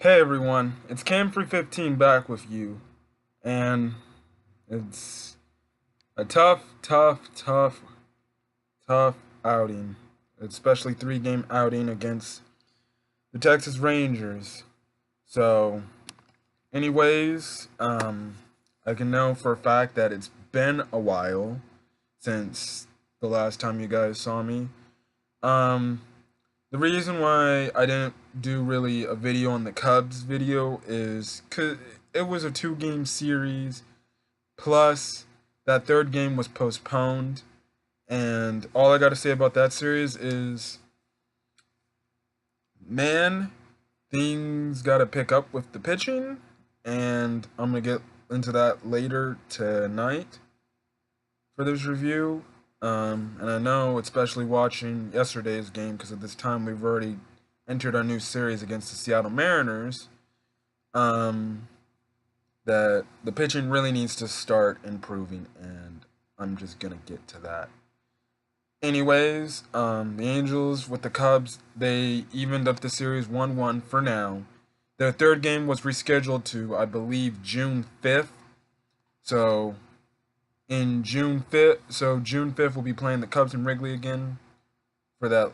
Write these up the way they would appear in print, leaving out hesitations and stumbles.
Hey everyone, it's Cam315 back with you, and it's a tough outing, especially three-game outing against the Texas Rangers. So, anyways, I can know for a fact that it's been a while since the last time you guys saw me. Um, the reason why I didn't do really a video on the Cubs video is because it was a two-game series, plus that third game was postponed. And all I got to say about that series is, man, things got to pick up with the pitching. And I'm going to get into that later tonight for this review. And I know, especially watching yesterday's game, because at this time we've already entered our new series against the Seattle Mariners, um, that the pitching really needs to start improving, and I'm just gonna get to that. Anyways, the Angels with the Cubs, they evened up the series 1-1 for now. Their third game was rescheduled to, I believe, June 5th. So June 5th we'll be playing the Cubs in Wrigley again for that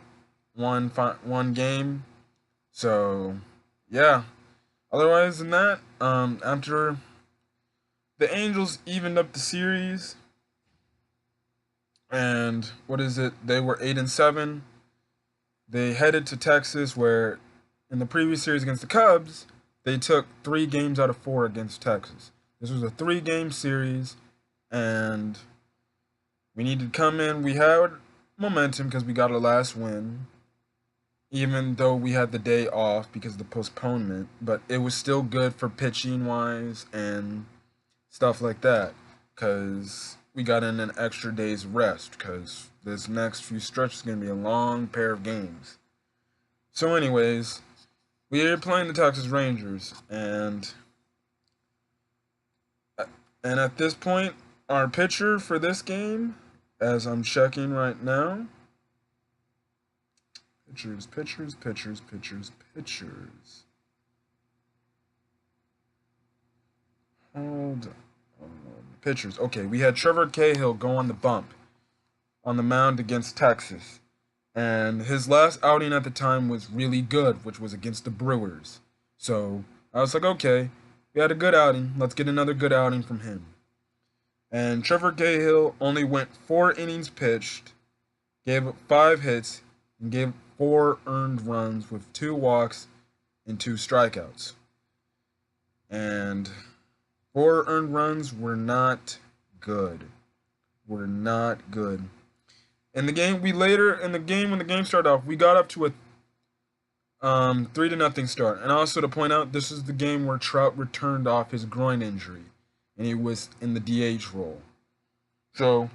one game. So yeah. Otherwise than that, after the Angels evened up the series, and what is it? They were 8-7. They headed to Texas, where in the previous series against the Cubs, they took 3 games out of 4 against Texas. This was a 3-game series, and we needed to come in. We had momentum because we got our last win, even though we had the day off because of the postponement. But it was still good for pitching wise and stuff like that, because we got in an extra day's rest, because this next few stretches is going to be a long pair of games. So anyways, we are playing the Texas Rangers, and at this point, our pitcher for this game, as I'm checking right now, pitchers. Hold on. Pitchers. Okay, we had Trevor Cahill go on the bump on the mound against Texas. And his last outing at the time was really good, which was against the Brewers. So I was like, okay, we had a good outing. Let's get another good outing from him. And Trevor Cahill only went 4 innings pitched, gave up 5 hits, and gave 4 earned runs with 2 walks and 2 strikeouts. And 4 earned runs were not good. In the game, when the game started off, we got up to a 3-0 start. And also to point out, this is the game where Trout returned off his groin injury, and he was in the DH role. So,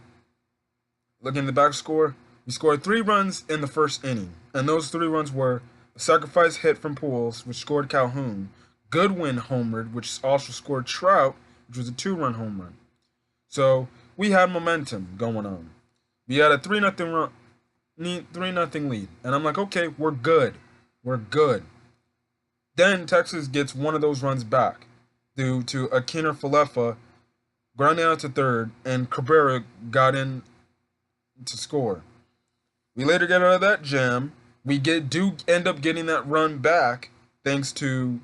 looking at the back score, we scored 3 runs in the first inning, and those 3 runs were a sacrifice hit from Pujols, which scored Calhoun, Goodwin homered, which also scored Trout, which was a 2-run home run. So we had momentum going on. We had a 3-0 lead, and I'm like, okay, we're good. Then Texas gets one of those runs back due to a Kiner Falefa grounding out to third, and Cabrera got in to score. We later get out of that jam. We do end up getting that run back thanks to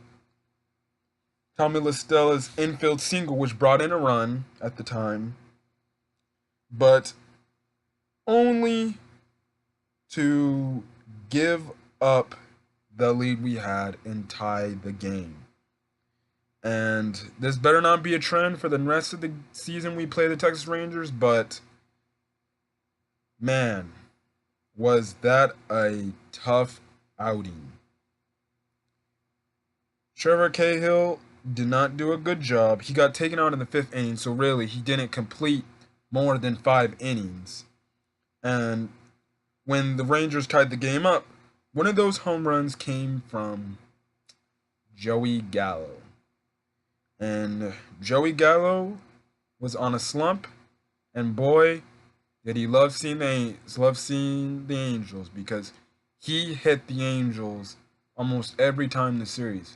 Tommy La Stella's infield single, which brought in a run at the time, but only to give up the lead we had and tie the game. And this better not be a trend for the rest of the season we play the Texas Rangers, but man, was that a tough outing. Trevor Cahill did not do a good job. He got taken out in the 5th inning, so really he didn't complete more than 5 innings. And when the Rangers tied the game up, one of those home runs came from Joey Gallo. And Joey Gallo was on a slump, and boy, did he love seeing the Angels, because he hit the Angels almost every time in the series.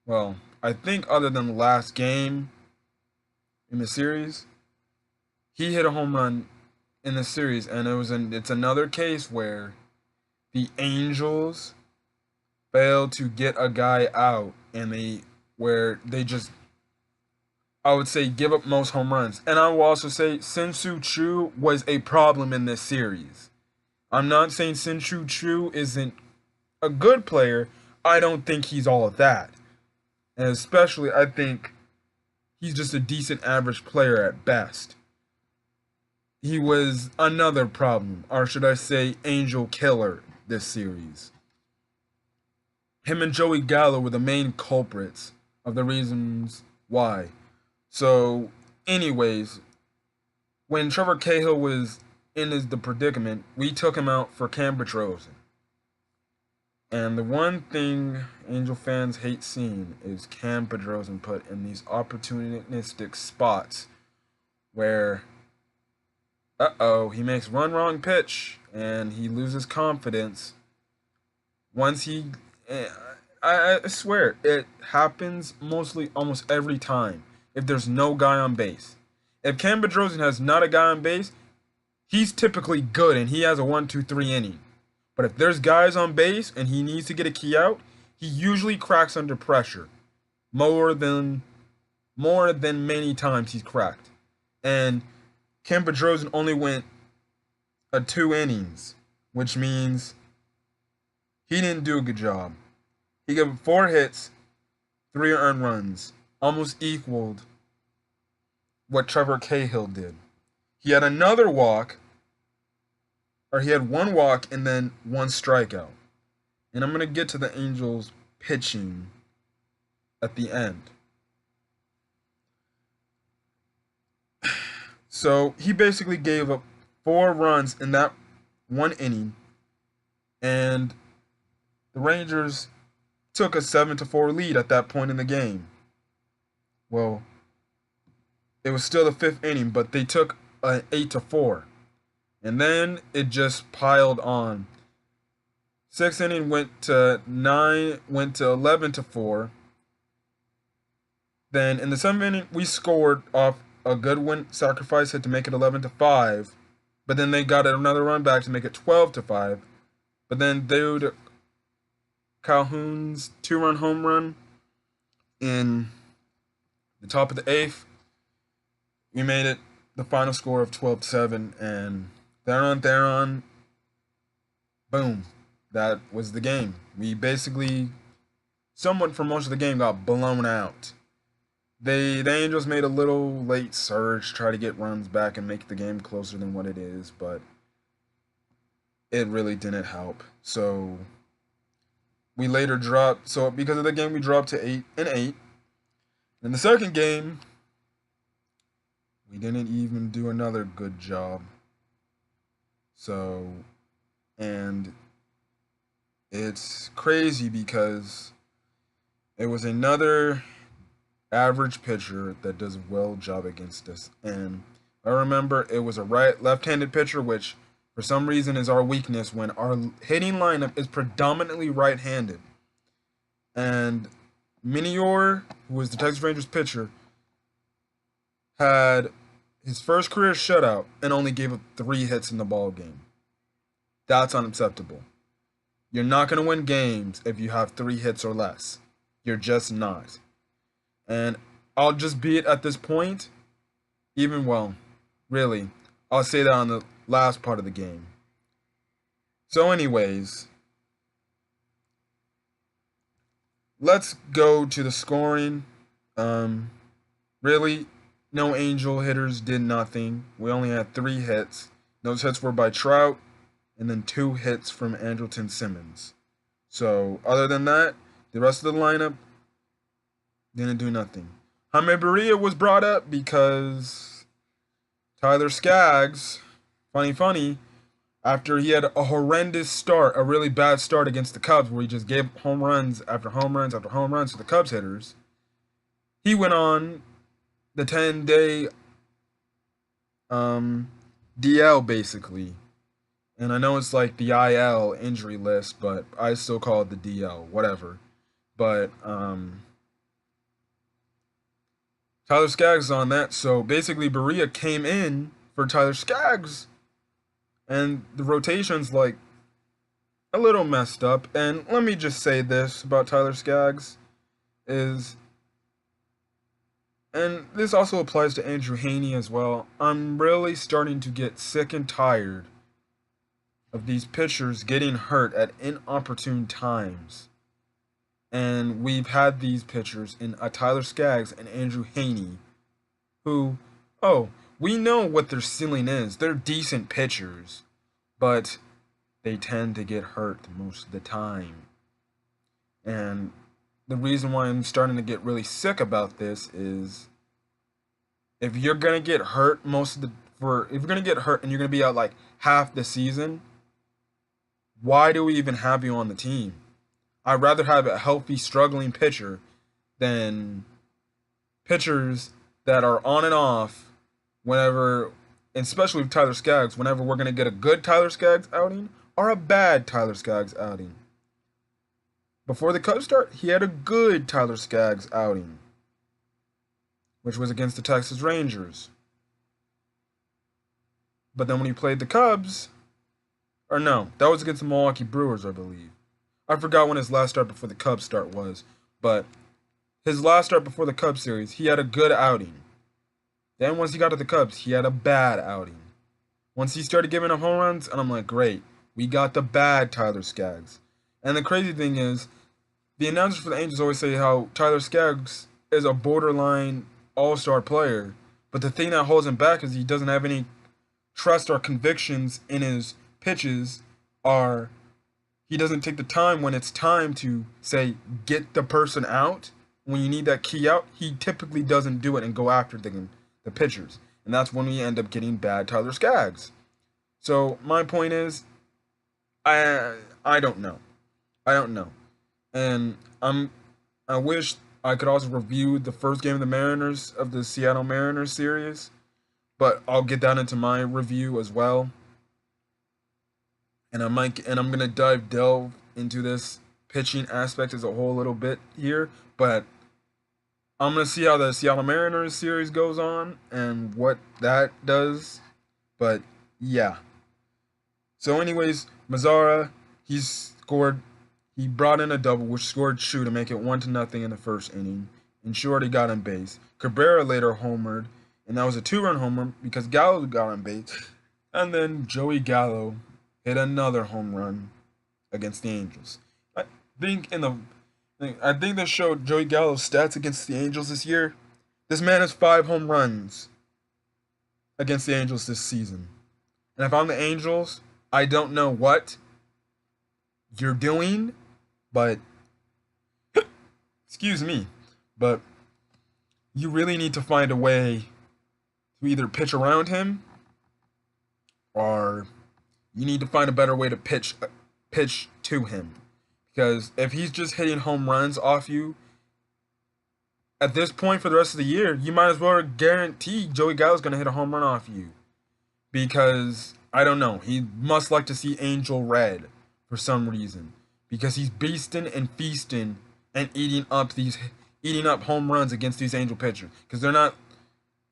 Well, I think other than the last game in the series, he hit a home run in the series, and it's another case where the Angels failed to get a guy out, and they just, I would say, give up most home runs. And I will also say Shin-Soo Choo was a problem in this series. I'm not saying Shin-Soo Choo isn't a good player. I don't think he's all of that. And especially, I think he's just a decent average player at best. He was another problem, or should I say, Angel killer this series. Him and Joey Gallo were the main culprits of the reasons why. So, anyways, when Trevor Cahill was in the predicament, we took him out for Cam Bedrosian. And the one thing Angel fans hate seeing is Cam Bedrosian put in these opportunistic spots where, he makes one wrong pitch and he loses confidence. Once he, eh, I swear, it happens mostly almost every time if there's no guy on base. If Cam Bedrosian has not a guy on base, he's typically good and he has a 1-2-3 inning. But if there's guys on base and he needs to get a key out, he usually cracks under pressure. More than many times he's cracked. And Cam Bedrosian only went 2 innings, which means he didn't do a good job. He gave 4 hits, 3 earned runs, almost equaled what Trevor Cahill did. He had another walk, or he had 1 walk and then 1 strikeout. And I'm going to get to the Angels pitching at the end. So he basically gave up 4 runs in that 1 inning, and the Rangers took a 7-4 lead at that point in the game. Well, it was still the 5th inning, but they took an 8-4. And then it just piled on. 6th inning went to 11-4. Then in the 7th inning, we scored off a Goodwin sacrifice hit to make it 11-5. But then they got another run back to make it 12-5. But then dude Calhoun's 2-run home run in the top of the 8th, we made it the final score of 12-7, and Theron, boom, that was the game. We basically, somewhat for most of the game, got blown out. The Angels made a little late surge, try to get runs back and make the game closer than what it is, but it really didn't help. So we later dropped. So because of the game, we dropped to 8-8. In the second game, we didn't even do another good job. So, and it's crazy because it was another average pitcher that does a well job against us. And I remember it was a left-handed pitcher, which for some reason is our weakness when our hitting lineup is predominantly right-handed. And Minior, who was the Texas Rangers pitcher, had his first career shutout and only gave up 3 hits in the ball game. That's unacceptable. You're not going to win games if you have 3 hits or less. You're just not. And I'll just be it at this point. Really, I'll say that on the last part of the game. So anyways, let's go to the scoring. Really, no Angel hitters did nothing. We only had 3 hits. Those hits were by Trout, and then 2 hits from Andrelton Simmons. So, other than that, the rest of the lineup didn't do nothing. Jaime Barria was brought up because Tyler Skaggs, funny, after he had a horrendous start, a really bad start against the Cubs where he just gave home runs after home runs after home runs to the Cubs hitters, he went on the 10-day DL basically. And I know it's like the IL injury list, but I still call it the DL, whatever. But Tyler Skaggs on that. So basically, Berea came in for Tyler Skaggs, and the rotation's like a little messed up. And let me just say this about Tyler Skaggs is, and this also applies to Andrew Haney as well. I'm really starting to get sick and tired of these pitchers getting hurt at inopportune times. And we've had these pitchers in Tyler Skaggs and Andrew Haney, who, oh, we know what their ceiling is. They're decent pitchers, but they tend to get hurt most of the time. And the reason why I'm starting to get really sick about this is, if you're gonna get hurt if you're gonna get hurt and you're gonna be out like half the season, why do we even have you on the team? I'd rather have a healthy, struggling pitcher than pitchers that are on and off whenever, especially with Tyler Skaggs, whenever we're going to get a good Tyler Skaggs outing or a bad Tyler Skaggs outing. Before the Cubs start, he had a good Tyler Skaggs outing, which was against the Texas Rangers. But then when he played the Cubs, or no, that was against the Milwaukee Brewers, I believe. I forgot when his last start before the Cubs start was, but his last start before the Cubs series, he had a good outing. Then once he got to the Cubs, he had a bad outing. Once he started giving up home runs, and I'm like, great, we got the bad Tyler Skaggs. And the crazy thing is, the announcers for the Angels always say how Tyler Skaggs is a borderline all-star player, but the thing that holds him back is he doesn't have any trust or convictions in his pitches, or he doesn't take the time when it's time to, say, get the person out. When you need that key out, he typically doesn't do it and go after the pitchers. And that's when we end up getting bad Tyler Skaggs. So my point is, I don't know. I don't know. And I wish I could also review the first game of the Seattle Mariners series, but I'll get that into my review as well. And I'm gonna delve into this pitching aspect as a whole little bit here, but I'm gonna see how the Seattle Mariners series goes on and what that does. But yeah. So anyways, Mazara, he brought in a double which scored Shu to make it 1-0 in the first inning, and Shorty got on base. Cabrera later homered, and that was a 2-run homer because Gallo got on base. And then Joey Gallo hit another home run against the Angels. I think this showed Joey Gallo's stats against the Angels this year. This man has 5 home runs against the Angels this season. And if I'm the Angels, I don't know what you're doing, but excuse me, but you really need to find a way to either pitch around him, or you need to find a better way to pitch to him. Because if he's just hitting home runs off you, at this point for the rest of the year, you might as well guarantee Joey Gallo's going to hit a home run off you. Because, I don't know, he must like to see Angel Red for some reason. Because he's beasting and feasting and eating up home runs against these Angel pitchers. Because they're not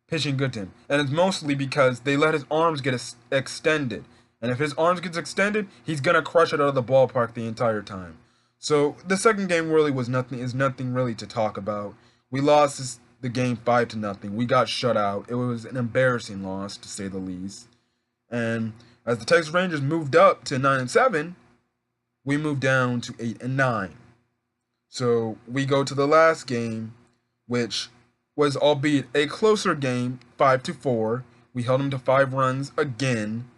pitching good to him. And it's mostly because they let his arms get extended. And if his arms gets extended, he's going to crush it out of the ballpark the entire time. So the second game really is nothing really to talk about. We lost the game 5-0. We got shut out. It was an embarrassing loss, to say the least. And as the Texas Rangers moved up to 9-7, we moved down to 8-9. So we go to the last game, which was, albeit a closer game, 5-4. We held them to 5 runs again.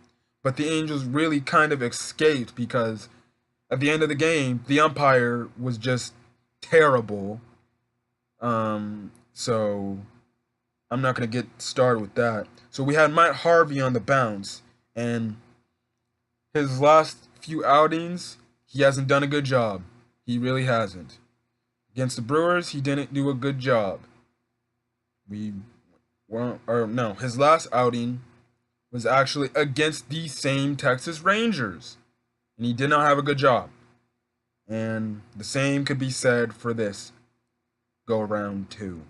But the Angels really kind of escaped because at the end of the game, the umpire was just terrible. So I'm not going to get started with that. So we had Matt Harvey on the bounce, and his last few outings, he hasn't done a good job. He really hasn't. Against the Brewers, he didn't do a good job. His last outing was actually against the same Texas Rangers, and he did not have a good job. And the same could be said for this go around too.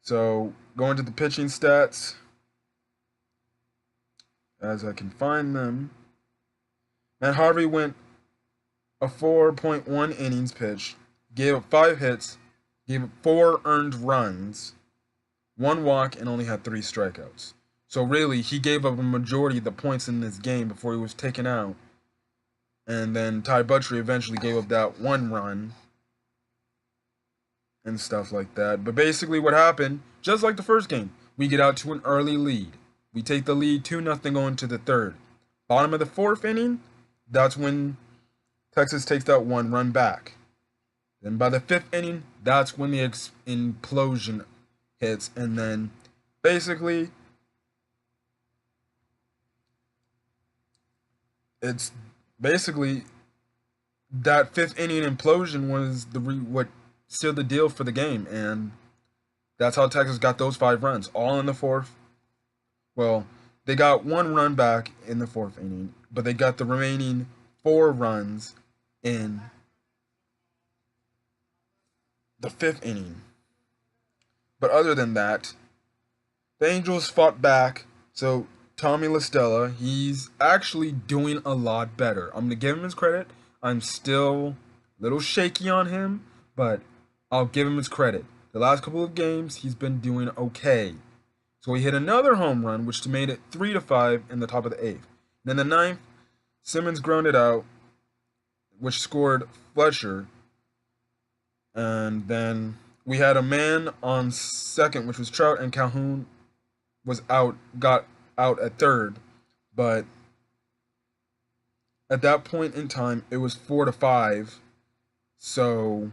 So going to the pitching stats as I can find them. Matt Harvey went a 4.1 innings pitched, gave up 5 hits, gave up 4 earned runs, 1 walk, and only had 3 strikeouts. So really, he gave up a majority of the points in this game before he was taken out. And then Ty Buttrey eventually gave up that 1 run and stuff like that. But basically what happened, just like the first game, we get out to an early lead. We take the lead 2-0 going to the third. Bottom of the 4th inning, that's when Texas takes that 1 run back. Then by the 5th inning, that's when the implosion hits. And then basically, it's basically that 5th inning implosion was what sealed the deal for the game. And that's how Texas got those 5 runs, all in the 4th. Well, they got 1 run back in the 4th inning, but they got the remaining 4 runs in the 5th inning. But other than that, the Angels fought back. So Tommy La Stella, he's actually doing a lot better. I'm going to give him his credit. I'm still a little shaky on him, but I'll give him his credit. The last couple of games, he's been doing okay. So he hit another home run, which made it 3-5 in the top of the 8th. Then the 9th, Simmons grounded out, which scored Fletcher. And then we had a man on second, which was Trout, and Calhoun got out at third. But at that point in time, it was 4-5. So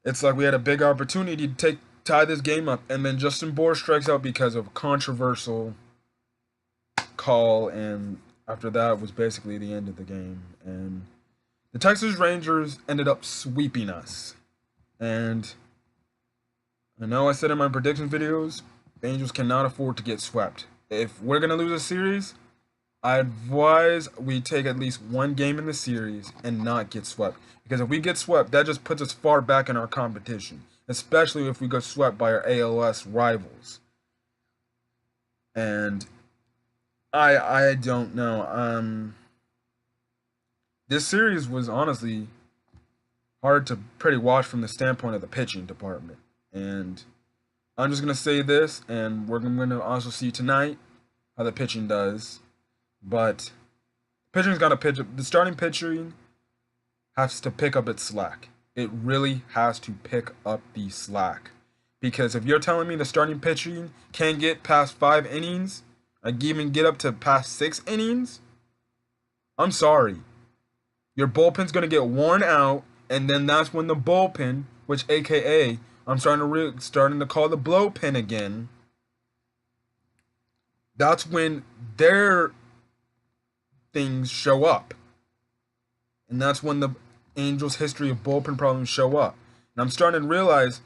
it's like we had a big opportunity to tie this game up, and then Justin Bour strikes out because of a controversial call, and after that was basically the end of the game. And the Texas Rangers ended up sweeping us. And I know I said in my prediction videos, the Angels cannot afford to get swept. If we're going to lose a series, I advise we take at least 1 game in the series and not get swept. Because if we get swept, that just puts us far back in our competition, especially if we get swept by our ALS rivals. And I don't know. This series was honestly hard to pretty watch from the standpoint of the pitching department. And I'm just going to say this, and we're going to also see tonight how the pitching does. But pitching's got to pitch up. The starting pitching has to pick up its slack. It really has to pick up the slack. Because if you're telling me the starting pitching can't get past 5 innings, like even get up to past 6 innings, I'm sorry. Your bullpen's going to get worn out, and then that's when the bullpen, which AKA, I'm starting to call the blowpen again, that's when their things show up. And that's when the Angels' history of bullpen problems show up. And I'm starting to realize,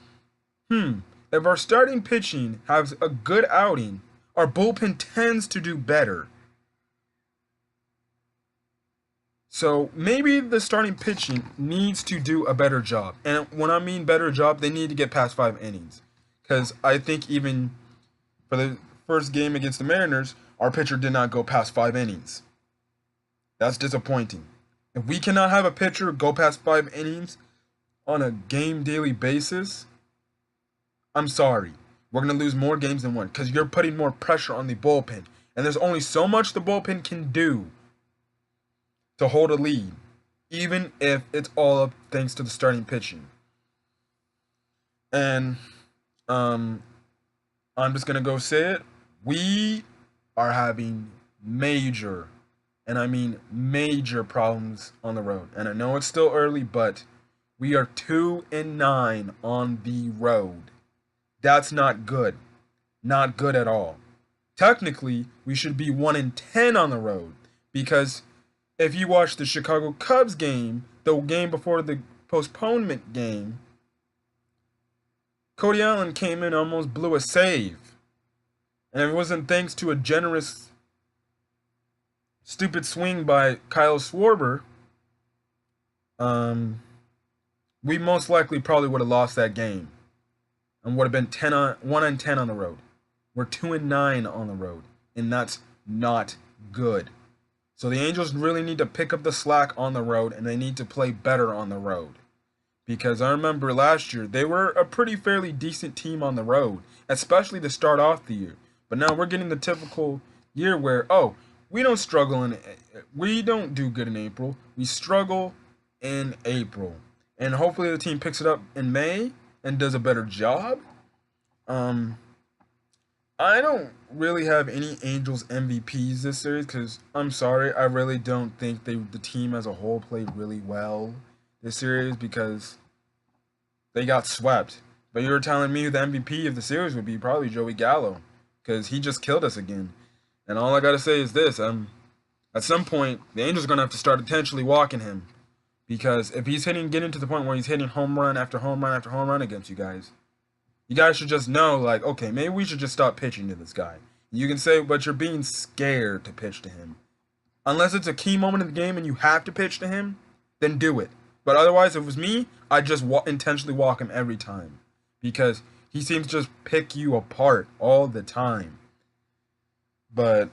if our starting pitching has a good outing, our bullpen tends to do better. So maybe the starting pitching needs to do a better job. And when I mean better job, they need to get past 5 innings. Because I think even for the first game against the Mariners, our pitcher did not go past 5 innings. That's disappointing. If we cannot have a pitcher go past 5 innings on a game daily basis, I'm sorry. We're going to lose more games than 1 because you're putting more pressure on the bullpen. And there's only so much the bullpen can do to hold a lead, even if it's all up thanks to the starting pitching. And I'm just going to go say it. We are having major, and I mean major problems on the road. And I know it's still early, but we are 2-9 on the road. That's not good. Not good at all. Technically, we should be 1-10 on the road, because if you watch the Chicago Cubs game, the game before the postponement game, Cody Allen came in and almost blew a save. And it wasn't thanks to a generous, stupid swing by Kyle Schwarber, we most likely probably would have lost that game. and would have been 1-10 on the road. We're 2-9 on the road, and that's not good. So the Angels really need to pick up the slack on the road, and they need to play better on the road. Because I remember last year, they were a pretty fairly decent team on the road, especially to start off the year. But now we're getting the typical year where, oh, we don't do good in April. We struggle in April. And hopefully the team picks it up in May and does a better job. I don't really have any Angels MVPs this series because I'm sorry, I really don't think the team as a whole played really well this series because they got swept. But you were telling me the MVP of the series would be probably Joey Gallo because he just killed us again. And all I gotta say is this: at some point the Angels are gonna have to start intentionally walking him because if he's getting to the point where he's hitting home run after home run after home run against you guys should just know, like, okay, maybe we should just stop pitching to this guy. You can say, but you're being scared to pitch to him. Unless it's a key moment in the game and you have to pitch to him, then do it. But otherwise, if it was me, I'd just intentionally walk him every time. Because he seems to just pick you apart all the time. But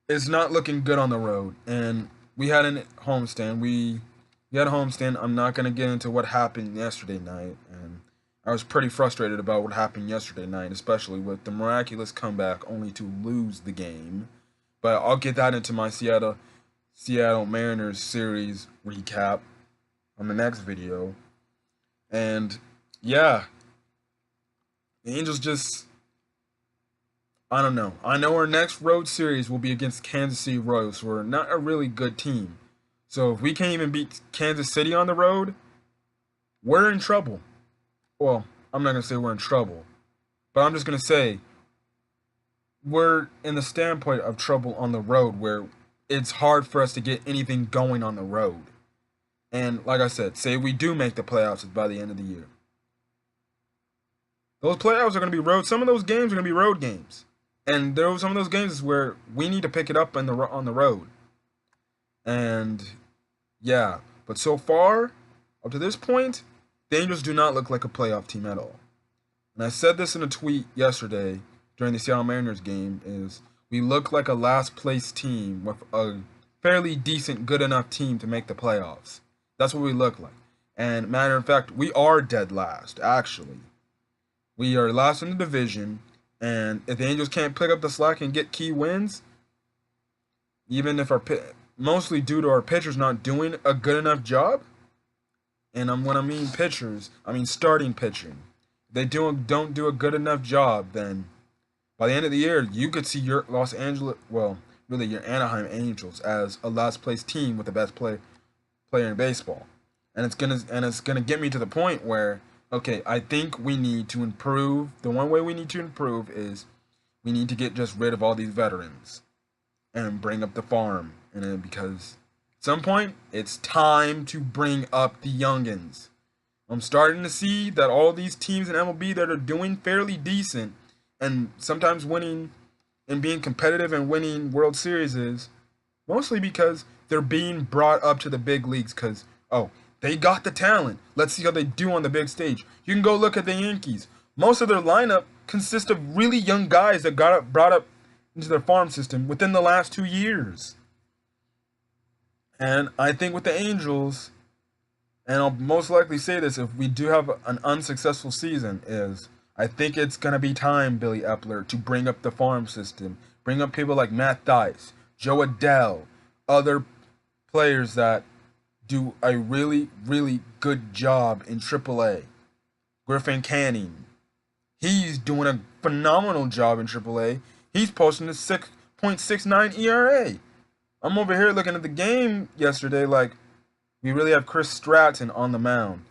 it's not looking good on the road. And we had a homestand. We had a homestand. I'm not going to get into what happened yesterday night. And I was pretty frustrated about what happened yesterday night, especially with the miraculous comeback only to lose the game. But I'll get that into my Seattle Mariners series recap on the next video. And yeah, the Angels just, I don't know. I know our next road series will be against Kansas City Royals, who are not a really good team. So if we can't even beat Kansas City on the road, we're in trouble. Well, I'm not going to say we're in trouble, but I'm just going to say we're in the standpoint of trouble on the road where it's hard for us to get anything going on the road. And like I said, say we do make the playoffs by the end of the year. Those playoffs are going to be road. Some of those games are going to be road games. And some of those games is where we need to pick it up on the road. And yeah, but so far, up to this point, the Angels do not look like a playoff team at all. And I said this in a tweet yesterday during the Seattle Mariners game, is we look like a last place team with a fairly decent, good enough team to make the playoffs. That's what we look like. And matter of fact, we are dead last, actually. We are last in the division, and if the Angels can't pick up the slack and get key wins, even if mostly due to our pitchers not doing a good enough job, and when I mean pitchers, I mean starting pitching. If they don't do a good enough job, then by the end of the year, you could see your your Anaheim Angels as a last place team with the best player in baseball. And it's gonna get me to the point where, okay, I think we need to improve. The one way we need to improve is we need to get just rid of all these veterans and bring up the farm. And because at some point, it's time to bring up the youngins. I'm starting to see that all these teams in MLB that are doing fairly decent and sometimes winning and being competitive and winning World Series is mostly because they're being brought up to the big leagues because, oh, they got the talent. Let's see how they do on the big stage. You can go look at the Yankees. Most of their lineup consists of really young guys that got brought up into their farm system within the last 2 years. And I think with the Angels, and I'll most likely say this if we do have an unsuccessful season, is I think it's going to be time, Billy Epler, to bring up the farm system. Bring up people like Matt Thaiss, Joe Adell, other players that do a really, really good job in AAA. Griffin Canning. He's doing a phenomenal job in AAA. He's posting a 6.69 ERA. I'm over here looking at the game yesterday like we really have Chris Stratton on the mound.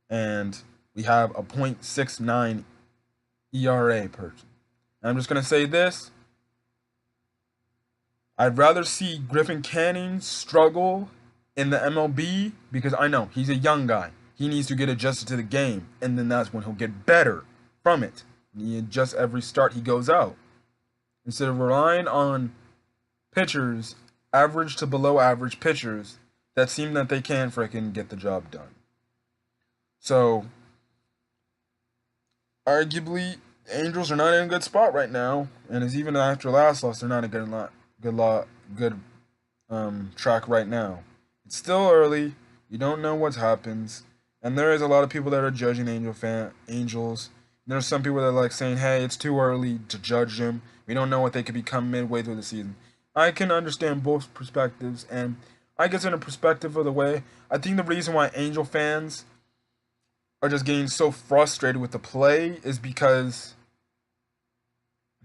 And we have a .69 ERA person. I'm just going to say this. I'd rather see Griffin Canning struggle in the MLB because I know he's a young guy. He needs to get adjusted to the game, and then that's when he'll get better from it. He adjusts every start he goes out. Instead of relying on pitchers, average to below average pitchers, that seem that they can freaking get the job done. So, arguably, Angels are not in a good spot right now, and as even after last loss, they're not a good track right now. It's still early. You don't know what happens, and there is a lot of people that are judging Angels. There's some people that are like saying, "Hey, it's too early to judge them. We don't know what they could become midway through the season." I can understand both perspectives, and I guess in a perspective of the way, I think the reason why Angel fans are just getting so frustrated with the play is because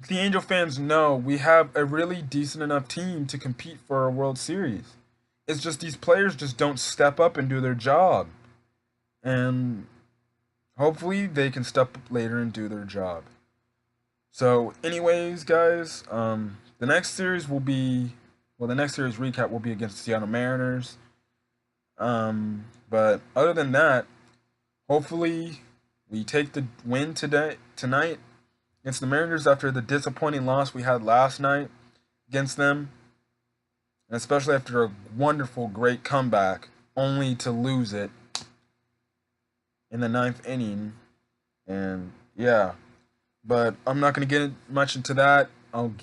the Angel fans know we have a really decent enough team to compete for a World Series. It's just these players just don't step up and do their job. And hopefully they can step up later and do their job. So, anyways, guys, the next series will be, well, the next series recap will be against the Seattle Mariners. But other than that, hopefully we take the win tonight against the Mariners after the disappointing loss we had last night against them, and especially after a wonderful, great comeback, only to lose it in the ninth inning. And yeah, but I'm not gonna get much into that. I'll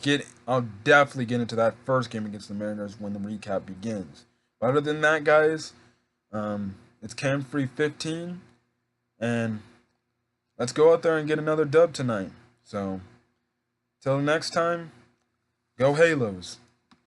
definitely get into that first game against the Mariners when the recap begins. But other than that, guys, it's Cam Free 15, and let's go out there and get another dub tonight. So, till next time, go Halos.